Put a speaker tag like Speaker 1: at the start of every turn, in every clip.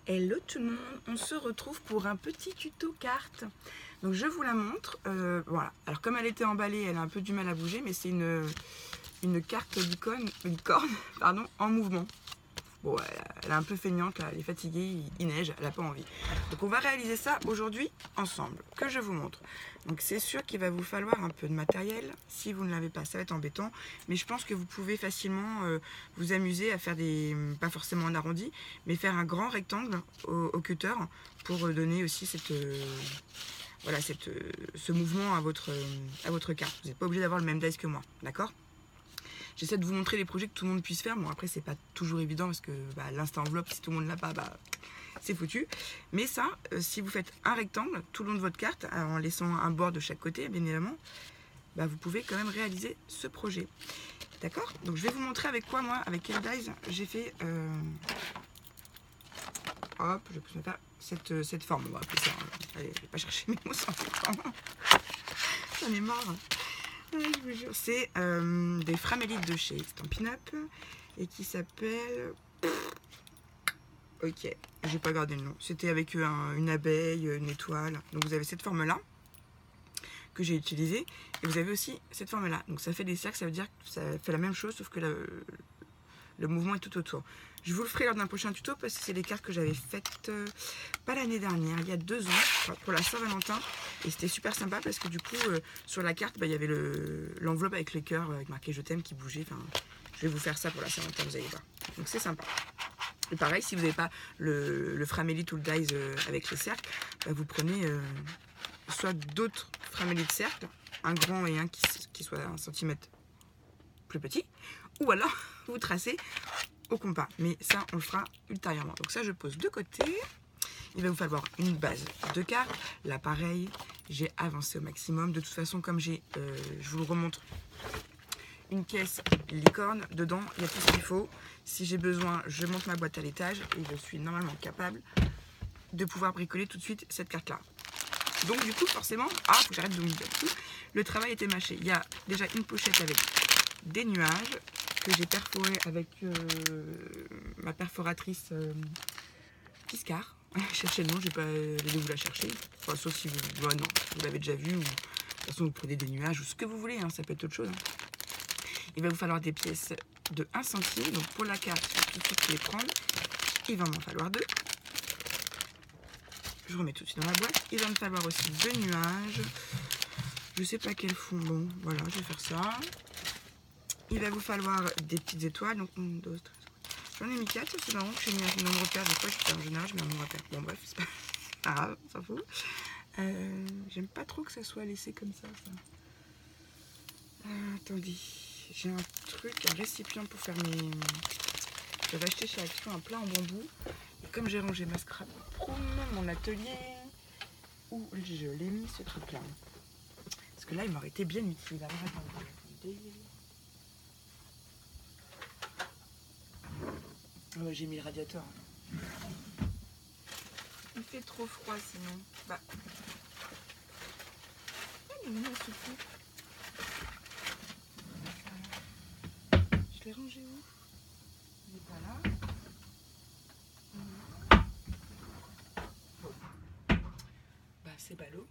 Speaker 1: Hello tout le monde, on se retrouve pour un petit tuto carte. Donc je vous la montre, voilà. Alors comme elle était emballée, elle a un peu du mal à bouger, mais c'est une carte licorne pardon, en mouvement. Bon, elle est un peu feignante, là, elle est fatiguée, il neige, elle n'a pas envie. Donc on va réaliser ça aujourd'hui ensemble, que je vous montre. Donc c'est sûr qu'il va vous falloir un peu de matériel. Si vous ne l'avez pas, ça va être embêtant. Mais je pense que vous pouvez facilement vous amuser à faire pas forcément en arrondi, mais faire un grand rectangle au cutter pour donner aussi ce mouvement à votre carte. Vous n'êtes pas obligé d'avoir le même dice que moi, d'accord ? J'essaie de vous montrer les projets que tout le monde puisse faire. Bon, après, c'est pas toujours évident parce que l'instant enveloppe, si tout le monde l'a pas, c'est foutu. Mais ça, si vous faites un rectangle tout le long de votre carte, en laissant un bord de chaque côté, bien évidemment, vous pouvez quand même réaliser ce projet. D'accord ? Donc, je vais vous montrer avec quoi, moi, avec quel dies j'ai fait... Hop, je peux faire cette forme. On va appeler ça. Allez, je vais pas chercher mes mots sans temps. J'en ai marre. Je vous jure, c'est des framélites de chez Stampin' Up et qui s'appelle... Ok, j'ai pas gardé le nom. C'était avec une abeille, une étoile. Donc vous avez cette forme-là que j'ai utilisée et vous avez aussi cette forme-là. Donc ça fait des cercles, ça veut dire que ça fait la même chose sauf que le mouvement est tout autour. Je vous le ferai lors d'un prochain tuto parce que c'est des cartes que j'avais faites pas l'année dernière, il y a 2 ans, pour la Saint-Valentin. Et c'était super sympa parce que du coup, sur la carte, il y avait l'enveloppe avec les cœurs, avec marqué je t'aime qui bougeait. Enfin, je vais vous faire ça pour la Saint-Valentin, vous allez voir. Donc c'est sympa. Et pareil, si vous n'avez pas le framélite ou le dies avec les cercles, vous prenez soit d'autres framélites de cercles, un grand et un qui soit 1 centimètre plus petit, ou alors vous tracez au compas, mais ça on le fera ultérieurement. Donc ça je pose de côté. Il va vous falloir une base de cartes. Là pareil, j'ai avancé au maximum. De toute façon, comme je vous le remontre, une caisse licorne, dedans il y a tout ce qu'il faut. Si j'ai besoin, je monte ma boîte à l'étage et je suis normalement capable de pouvoir bricoler tout de suite cette carte là. Donc du coup forcément, faut que j'arrête de vous dire tout. Le travail était mâché. Il y a déjà une pochette avec des nuages que j'ai perforé avec ma perforatrice Piscard. Cherchez le nom, j'ai pas allé vous la chercher. Enfin, sauf si vous, non, vous l'avez déjà vu. Ou, de toute façon, vous prenez des nuages ou ce que vous voulez, ça peut être autre chose. Il va vous falloir des pièces de 1 centime. Donc pour la carte, je vais tout de suite les prendre. Il va m'en falloir 2. Je remets tout de suite dans la boîte. Il va me falloir aussi 2 nuages. Je sais pas quel fond. Bon, voilà, je vais faire ça. Il va vous falloir des petites étoiles. Donc 1, 2, 3. J'en ai mis 4, c'est marrant que j'ai mis un nom de repère. Des fois, en général, je mets un nom de repère. Bon, bref, c'est pas grave, on s'en fout. J'aime pas trop que ça soit laissé comme ça. Attendez, j'ai un truc, un récipient pour faire mes... J'avais acheté chez Action un plat en bambou. Et comme j'ai rangé ma scrap mon atelier, où je l'ai mis ce truc-là. Parce que là, il m'aurait été bien utile. Alors, attendez. Ouais, j'ai mis le radiateur. Il fait trop froid sinon. Il est où ce truc ? Je l'ai rangé où ? Il n'est pas là. Bon. C'est ballot.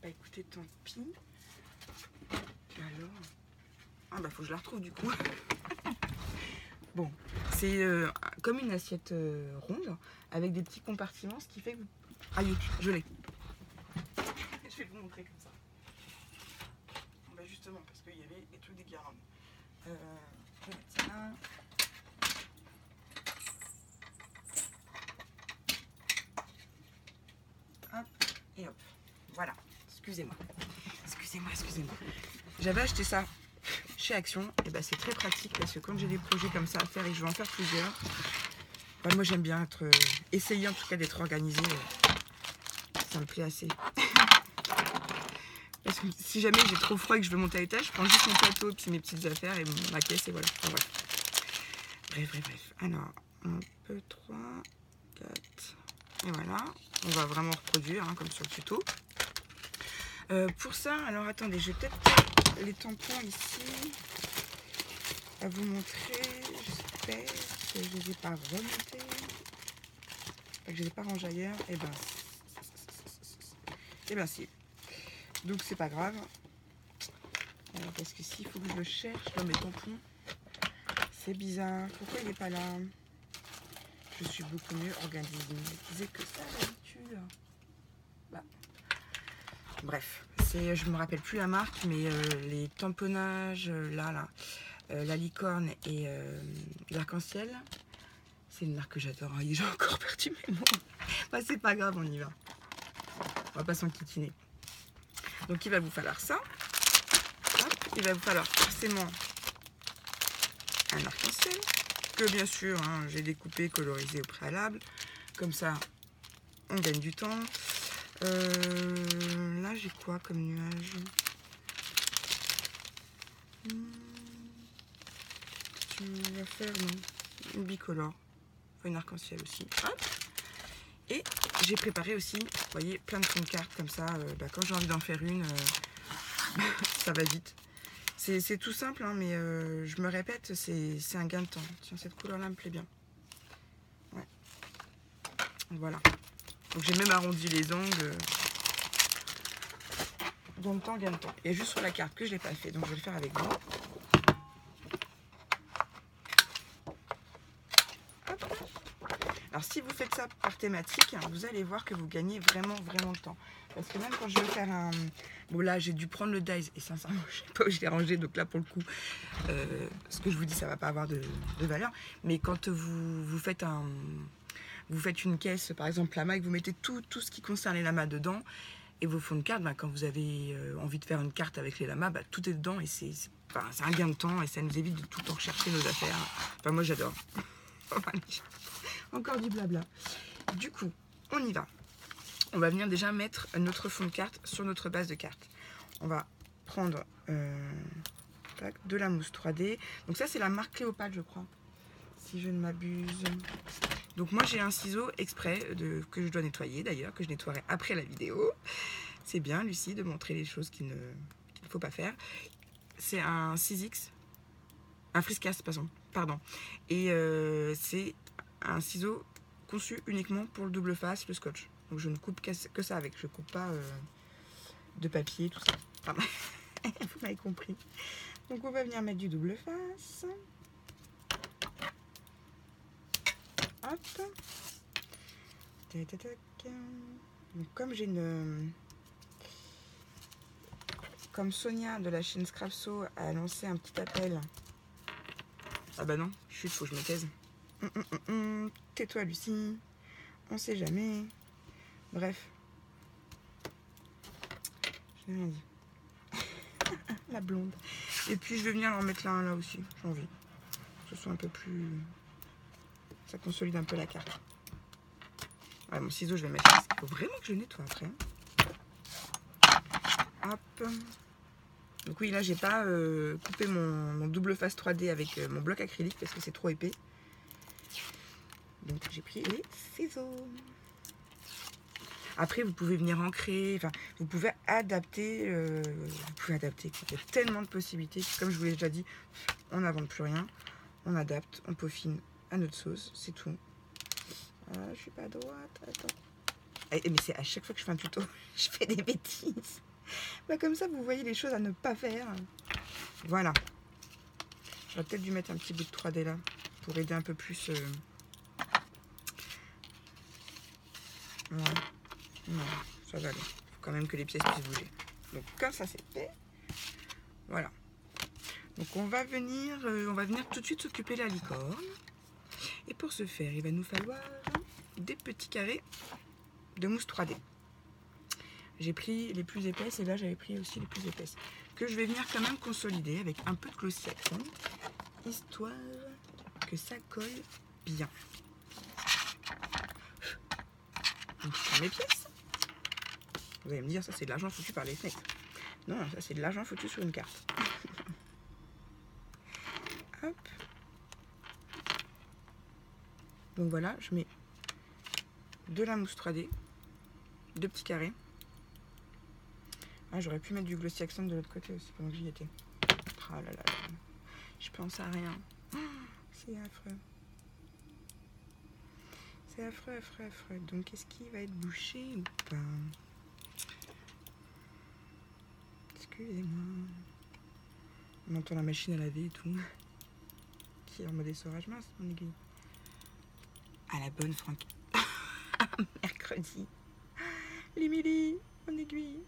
Speaker 1: Écoutez, tant pis. Alors. Faut que je la retrouve du coup. Bon, c'est comme une assiette ronde avec des petits compartiments, ce qui fait que vous... Aïe, je l'ai. Je vais vous montrer comme ça. Justement, parce qu'il y avait les trucs des guirlandes. Je vais mettre ça là. Hop, et hop. Voilà. Excusez-moi. J'avais acheté ça chez Action, et c'est très pratique parce que quand j'ai des projets comme ça à faire et que je vais en faire plusieurs, moi j'aime bien essayer en tout cas d'être organisée, ça me plaît assez. Parce que si jamais j'ai trop froid et que je veux monter à l'étage, je prends juste mon plateau et puis mes petites affaires et ma caisse et voilà. Bref. Alors, 1, 2, 3, 4, et voilà. On va vraiment reproduire comme sur le tuto. Pour ça, alors attendez, je vais peut-être les tampons ici à vous montrer. J'espère que je ne les ai pas remontés. que je ne les ai pas rangés ailleurs. Et ben si. Donc c'est pas grave. Alors parce que s'il faut que je le cherche, là mes tampons, c'est bizarre. Pourquoi il n'est pas là? Je suis beaucoup mieux organisée. Je disais que ça d'habitude. Bah. Bref, je me rappelle plus la marque, mais les tamponnages, la licorne et l'arc-en-ciel, c'est une marque que j'adore. Hein. J'ai encore perdu mes mots. Bah, c'est pas grave, on y va. On va pas s'enquiquiner. Donc il va vous falloir ça. Hop, il va vous falloir forcément un arc-en-ciel, que bien sûr hein, j'ai découpé, colorisé au préalable. Comme ça, on gagne du temps. Là j'ai quoi comme nuage? Tu vas faire une bicolore, une arc-en-ciel aussi. Hop. Et j'ai préparé aussi, vous voyez, plein de fonds de cartes comme ça. Quand j'ai envie d'en faire une, ça va vite. C'est tout simple, hein, mais je me répète, c'est un gain de temps. Tiens, cette couleur-là me plaît bien. Ouais. Voilà. Donc j'ai même arrondi les angles. Gain de temps, gain de temps. Et juste sur la carte que je ne l'ai pas fait, donc je vais le faire avec vous. Alors si vous faites ça par thématique, vous allez voir que vous gagnez vraiment de temps. Parce que même quand je vais faire un... Bon là j'ai dû prendre le dies et sincèrement je sais pas où je l'ai rangé. Donc là pour le coup, ce que je vous dis ça va pas avoir de valeur. Mais quand vous faites une caisse par exemple lama et que vous mettez tout ce qui concerne les lamas dedans et vos fonds de cartes, quand vous avez envie de faire une carte avec les lamas, tout est dedans et c'est un gain de temps et ça nous évite de tout le temps rechercher nos affaires. Enfin moi j'adore. Encore du blabla. Du coup, on y va. On va venir déjà mettre notre fond de carte sur notre base de cartes. On va prendre de la mousse 3D. Donc ça, c'est la marque Cléopâtre, je crois. Si je ne m'abuse. Donc moi, j'ai un ciseau exprès que je dois nettoyer, d'ailleurs, que je nettoierai après la vidéo. C'est bien, Lucie, de montrer les choses qu'il ne faut pas faire. C'est un 6X. Un Friscas, pardon. Et c'est un ciseau conçu uniquement pour le double face, le scotch. Donc je ne coupe que ça avec. Je ne coupe pas de papier, tout ça. Enfin, vous m'avez compris. Donc on va venir mettre du double face. Hop. Donc comme j'ai comme Sonia de la chaîne Scrapso a lancé un petit appel. Ah bah non, chut, faut que je me taise. Tais-toi Lucie, on sait jamais. Bref. Je n'ai rien dit. La blonde. Et puis je vais venir en mettre là aussi, j'ai envie. Que ce soit un peu plus... Ça consolide un peu la carte. Ouais, mon ciseau je vais le mettre là. Il faut vraiment que je le nettoie après. Hop. Donc oui, là j'ai pas coupé mon double face 3D avec mon bloc acrylique parce que c'est trop épais. Donc j'ai pris les ciseaux. Après vous pouvez venir ancrer, enfin vous pouvez adapter. Il y a tellement de possibilités. Comme je vous l'ai déjà dit, on n'invente plus rien. On adapte, on peaufine à notre sauce, c'est tout. Je suis pas droite, attends. Mais c'est à chaque fois que je fais un tuto, je fais des bêtises. Comme ça vous voyez les choses à ne pas faire. Voilà. J'aurais peut-être dû mettre un petit bout de 3D là pour aider un peu plus. Ouais. Non, ça va aller. Il faut quand même que les pièces puissent bouger. Donc comme ça c'est fait. Voilà. Donc on va venir tout de suite s'occuper de la licorne. Et pour ce faire, il va nous falloir des petits carrés de mousse 3D. J'ai pris les plus épaisses et là j'avais pris aussi les plus épaisses. Que je vais venir quand même consolider avec un peu de glossy accent. Histoire que ça colle bien. Donc je prends mes pièces. Vous allez me dire, ça c'est de l'argent foutu par les fenêtres. Non, ça c'est de l'argent foutu sur une carte. Hop. Donc voilà, je mets de la mousse 3D, 2 petits carrés. Ah, j'aurais pu mettre du glossy accent de l'autre côté aussi pendant que j'y étais. Ah là là, je pense à rien. Oh, c'est affreux. C'est affreux, affreux, affreux. Donc, est-ce qu'il va être bouché ou pas? Excusez-moi. On entend la machine à laver et tout. Qui est en mode essorage, mince, mon aiguille. À la bonne, Franck. Mercredi. L'Émilie, mon aiguille.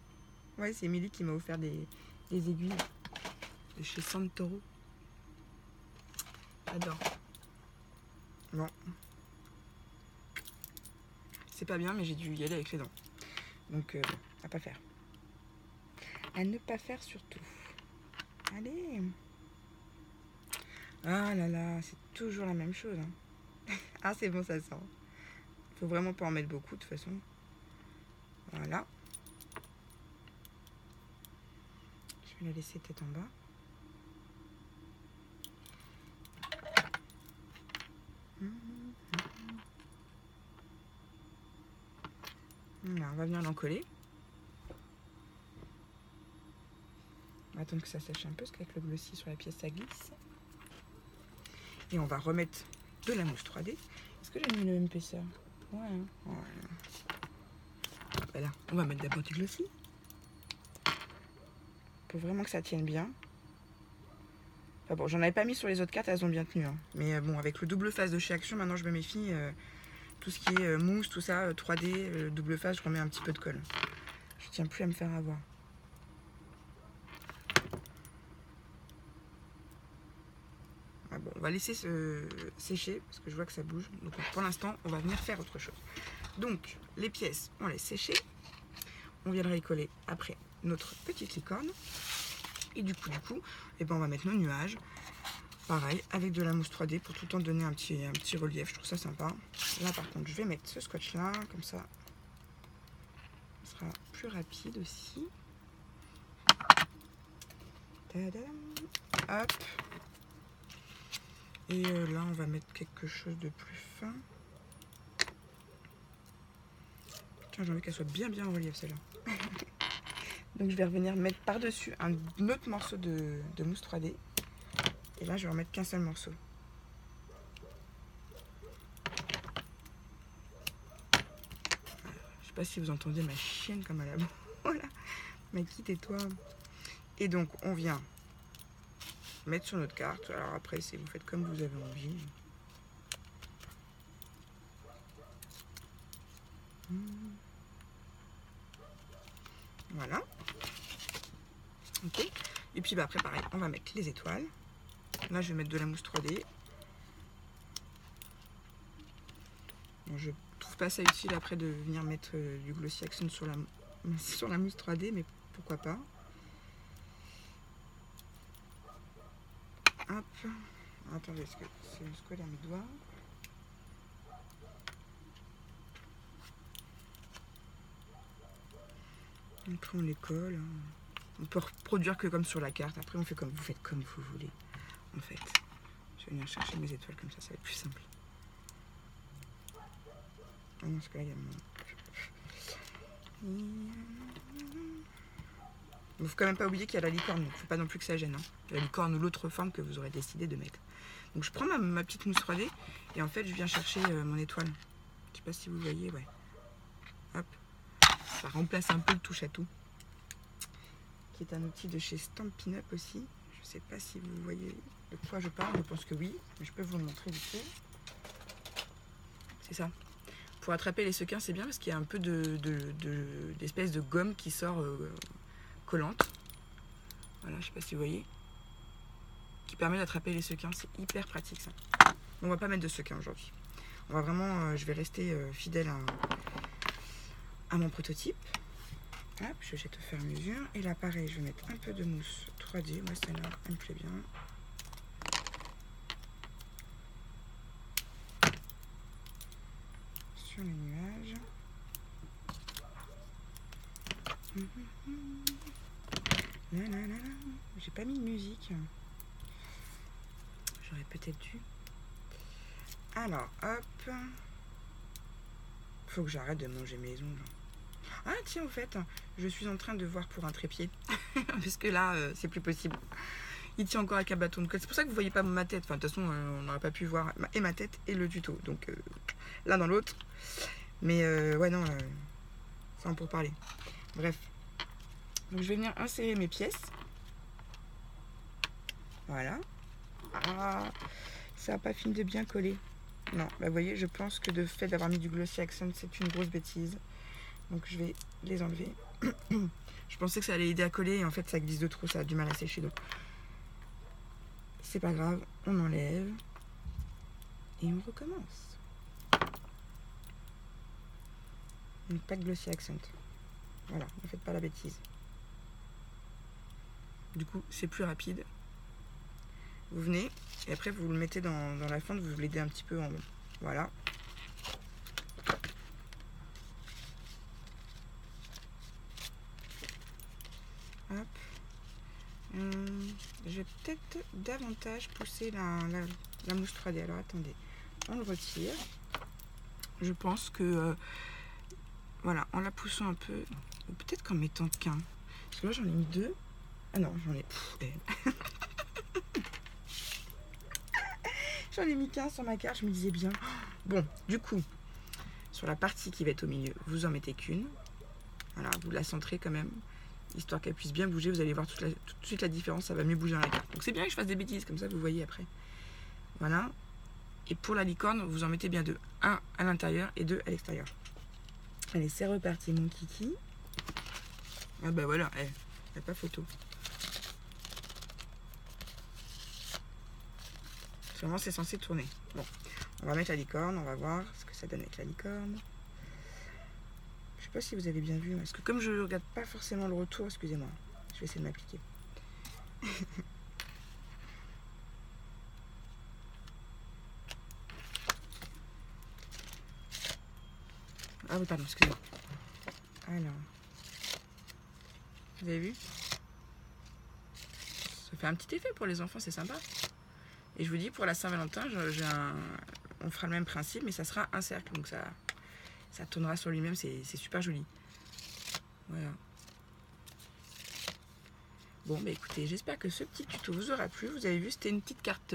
Speaker 1: Ouais, c'est Émilie qui m'a offert des aiguilles de chez Santoro. J'adore. Bon. C'est pas bien, mais j'ai dû y aller avec les dents. Donc, à pas faire. À ne pas faire surtout. Allez. Ah là là, c'est toujours la même chose. Hein. Ah, c'est bon, ça sort. Faut vraiment pas en mettre beaucoup, de toute façon. Voilà. Je vais la laisser tête en bas. Voilà, on va venir l'encoller. On va attendre que ça sèche un peu, parce qu'avec le glossy sur la pièce, ça glisse. Et on va remettre de la mousse 3D. Est-ce que j'ai mis le même épaisseur? Ouais. Hein. Voilà. Voilà. On va mettre d'abord du glossy. Faut vraiment que ça tienne bien. Enfin bon, j'en avais pas mis sur les autres cartes, elles ont bien tenu. Hein. Mais bon, avec le double face de chez Action, maintenant je me méfie. Tout ce qui est mousse, tout ça, 3D, double face, je remets un petit peu de colle. Je tiens plus à me faire avoir. Ah bon, on va laisser sécher parce que je vois que ça bouge. Donc pour l'instant, on va venir faire autre chose. Donc les pièces, on laisse sécher. On viendra y coller après notre petite licorne. Et du coup, eh ben, on va mettre nos nuages. Pareil, avec de la mousse 3D pour tout le temps donner un petit relief. Je trouve ça sympa. Là, par contre, je vais mettre ce scotch-là. Comme ça, ce sera plus rapide aussi. Tadam. Hop. Et là, on va mettre quelque chose de plus fin. Tiens, j'ai envie qu'elle soit bien en relief, celle-là. Donc, je vais revenir mettre par-dessus un autre morceau de mousse 3D. Et là, je vais en mettre qu'un seul morceau. Je sais pas si vous entendez ma chienne comme elle a... Voilà. Maki, tais-toi. Et donc, on vient mettre sur notre carte. Alors après, c'est vous faites comme vous avez envie. Voilà. Ok. Et puis bah, après, pareil, on va mettre les étoiles. Là, je vais mettre de la mousse 3D. Bon, je trouve pas ça utile après de venir mettre du Glossy Action sur la mousse 3D, mais pourquoi pas. Hop. Attendez, est-ce que c'est juste coller à mes doigts? Après, on les colle. On peut reproduire que comme sur la carte. Après, on fait comme vous faites comme vous voulez. En fait, je vais venir chercher mes étoiles comme ça va être plus simple. Ah non, parce que là, il y a mon... Il ne faut quand même pas oublier qu'il y a la licorne, donc il ne faut pas non plus que ça gêne. Hein. La licorne ou l'autre forme que vous aurez décidé de mettre. Donc je prends ma petite mousse 3D et en fait je viens chercher mon étoile. Je sais pas si vous voyez, ouais. Hop. Ça remplace un peu le touche à tout. Qui est un outil de chez Stampin' Up aussi. Je sais pas si vous voyez de quoi je parle, je pense que oui. Mais je peux vous le montrer vite fait. C'est ça. Pour attraper les sequins, c'est bien parce qu'il y a un peu d'espèce de gomme qui sort collante. Voilà, je sais pas si vous voyez. Qui permet d'attraper les sequins. C'est hyper pratique ça. On va pas mettre de sequins aujourd'hui. On va vraiment, je vais rester fidèle à mon prototype. Hop, je jette au fur et à mesure. Et là, pareil, je vais mettre un peu de mousse 3D. Moi, celle-là, elle me plaît bien. Sur les nuages. J'ai pas mis de musique. J'aurais peut-être dû. Alors, hop. Faut que j'arrête de manger mes ongles. Ah tiens, en fait, je suis en train de voir pour un trépied. Parce que là, c'est plus possible. il tient encore avec un bâton. C'est pour ça que vous voyez pas ma tête. Enfin, de toute façon, on n'aurait pas pu voir et ma tête et le tuto. Donc, l'un dans l'autre. Mais ouais, non, ça en pour parler. Bref. Donc, je vais venir insérer mes pièces. Voilà. Ah, ça n'a pas fini de bien coller. Non, bah vous voyez, je pense que le fait d'avoir mis du Glossy Accent, c'est une grosse bêtise. Donc, je vais les enlever. Je pensais que ça allait aider à coller et en fait, ça glisse de trop, ça a du mal à sécher. Donc, c'est pas grave, on enlève et on recommence. Donc, pas de Glossy Accent. Voilà, ne faites pas la bêtise. Du coup, c'est plus rapide. Vous venez et après vous le mettez dans la fente, vous l'aidez un petit peu en haut. Voilà. Hop. Je vais peut-être davantage pousser la mousse 3D. Alors attendez, on le retire. Je pense que voilà, en la poussant un peu, ou peut-être qu'en mettant qu'un. Parce que là j'en ai mis 2. Ah non, j'en ai. J'en ai mis 15 sur ma carte, je me disais bien. Bon, du coup, sur la partie qui va être au milieu, vous en mettez qu'une. Voilà, vous la centrez quand même, histoire qu'elle puisse bien bouger. Vous allez voir tout de suite la différence, ça va mieux bouger dans la carte. Donc c'est bien que je fasse des bêtises, comme ça vous voyez après. Voilà. Et pour la licorne, vous en mettez bien 2. 1 à l'intérieur et 2 à l'extérieur. Allez, c'est reparti mon kiki. Ah bah voilà, il n'y a pas photo. Vraiment, c'est censé tourner. Bon, on va mettre la licorne, on va voir ce que ça donne avec la licorne. Je sais pas si vous avez bien vu, parce que comme je ne regarde pas forcément le retour, excusez-moi, je vais essayer de m'appliquer. Ah oui, pardon, excusez-moi. Alors, vous avez vu? Ça fait un petit effet pour les enfants, c'est sympa. Et je vous dis, pour la Saint-Valentin, on fera le même principe, mais ça sera un cercle. Donc ça tournera sur lui-même, c'est super joli. Voilà. Bon, bah écoutez, j'espère que ce petit tuto vous aura plu. Vous avez vu, c'était une petite carte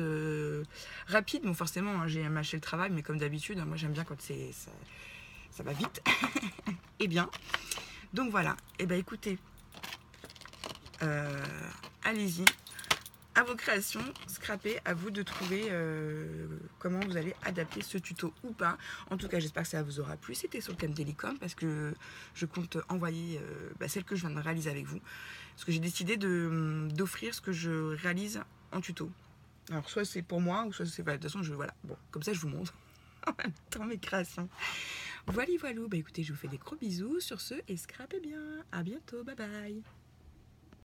Speaker 1: rapide. Bon, forcément, hein, j'ai mâché le travail, mais comme d'habitude, hein, moi j'aime bien quand ça va vite. Et bien. Donc voilà. Et bah écoutez, allez-y. À vos créations, scrappez, à vous de trouver comment vous allez adapter ce tuto ou pas. En tout cas, j'espère que ça vous aura plu. C'était sur le thème des licornes parce que je compte envoyer celle que je viens de réaliser avec vous. Parce que j'ai décidé d'offrir ce que je réalise en tuto. Alors, soit c'est pour moi, ou soit c'est... Bah, de toute façon, voilà. Bon, comme ça, je vous montre en même temps mes créations. Voilà, voilà. Bah écoutez, je vous fais des gros bisous sur ce et scrapez bien. À bientôt, bye bye.